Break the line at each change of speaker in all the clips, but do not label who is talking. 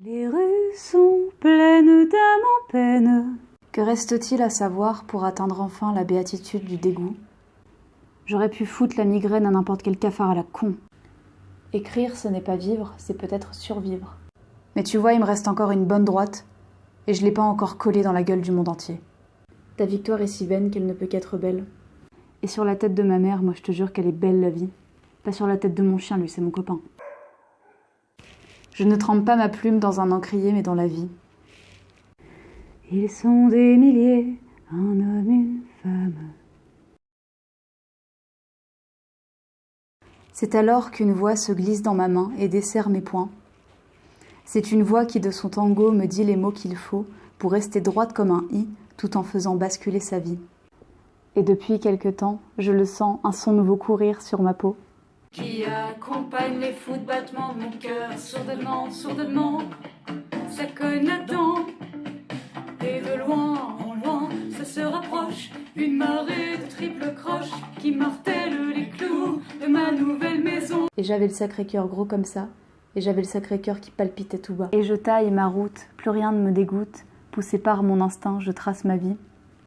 Les rues sont pleines d'âmes en peine. Que reste-t-il à savoir pour atteindre enfin la béatitude du dégoût? J'aurais pu foutre la migraine à n'importe quel cafard à la con. Écrire, ce n'est pas vivre, c'est peut-être survivre. Mais tu vois, il me reste encore une bonne droite, et je l'ai pas encore collée dans la gueule du monde entier. Ta victoire est si vaine qu'elle ne peut qu'être belle. Et sur la tête de ma mère, moi je te jure qu'elle est belle la vie. Pas sur la tête de mon chien, lui, c'est mon copain. Je ne trempe pas ma plume dans un encrier, mais dans la vie. Ils sont des milliers, un homme, une femme. C'est alors qu'une voix se glisse dans ma main et desserre mes poings. C'est une voix qui de son tango me dit les mots qu'il faut pour rester droite comme un i tout en faisant basculer sa vie. Et depuis quelque temps, je le sens, un son nouveau courir sur ma peau.
Qui accompagne les fous de battements de mon cœur, sourdement, sourdement, ça cogne là-dedans. Et de loin en loin, ça se rapproche, une marée de triple croche qui martèle les clous de ma nouvelle maison.
Et j'avais le Sacré-Cœur gros comme ça, et j'avais le Sacré-Cœur qui palpitait tout bas. Et je taille ma route, plus rien ne me dégoûte, poussé par mon instinct, je trace ma vie.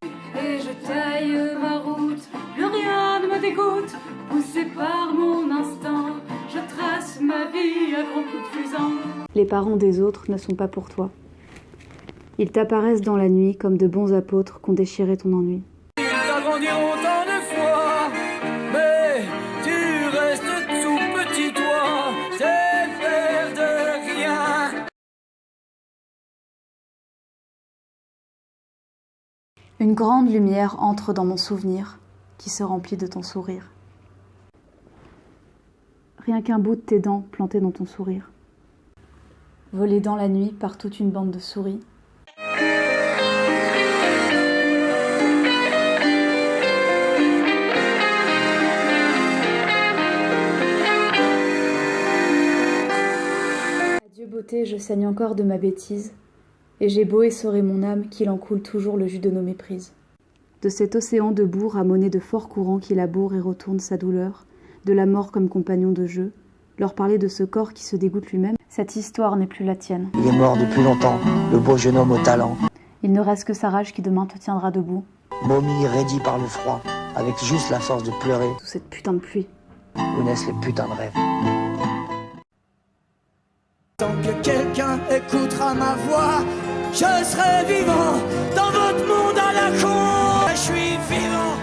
Et je taille ma route, plus rien ne me dégoûte, poussé par mon instinct, je trace ma vie à grands coups de fusain.
Les parents des autres ne sont pas pour toi. Ils t'apparaissent dans la nuit comme de bons apôtres qu'ont déchiré ton ennui.
Ils t'agrandiront tant de fois, mais tu restes tout petit toi, c'est faire de rien.
Une grande lumière entre dans mon souvenir, qui se remplit de ton sourire. Rien qu'un bout de tes dents planté dans ton sourire. Volé dans la nuit par toute une bande de souris. Adieu beauté, je saigne encore de ma bêtise, et j'ai beau essorer mon âme qu'il en coule toujours le jus de nos méprises. De cet océan de boue ramonné de forts courants qui laboure et retourne sa douleur, de la mort comme compagnon de jeu, leur parler de ce corps qui se dégoûte lui-même, cette histoire n'est plus la tienne.
Il est mort depuis longtemps, le beau jeune homme au talent.
Il ne reste que sa rage qui demain te tiendra debout.
Momie raidie par le froid, avec juste la force de pleurer,
Sous cette putain de pluie.
où naissent les putains de rêves.
Tant que quelqu'un écoutera ma voix, je serai vivant dans votre monde à la con. Je suis vivant.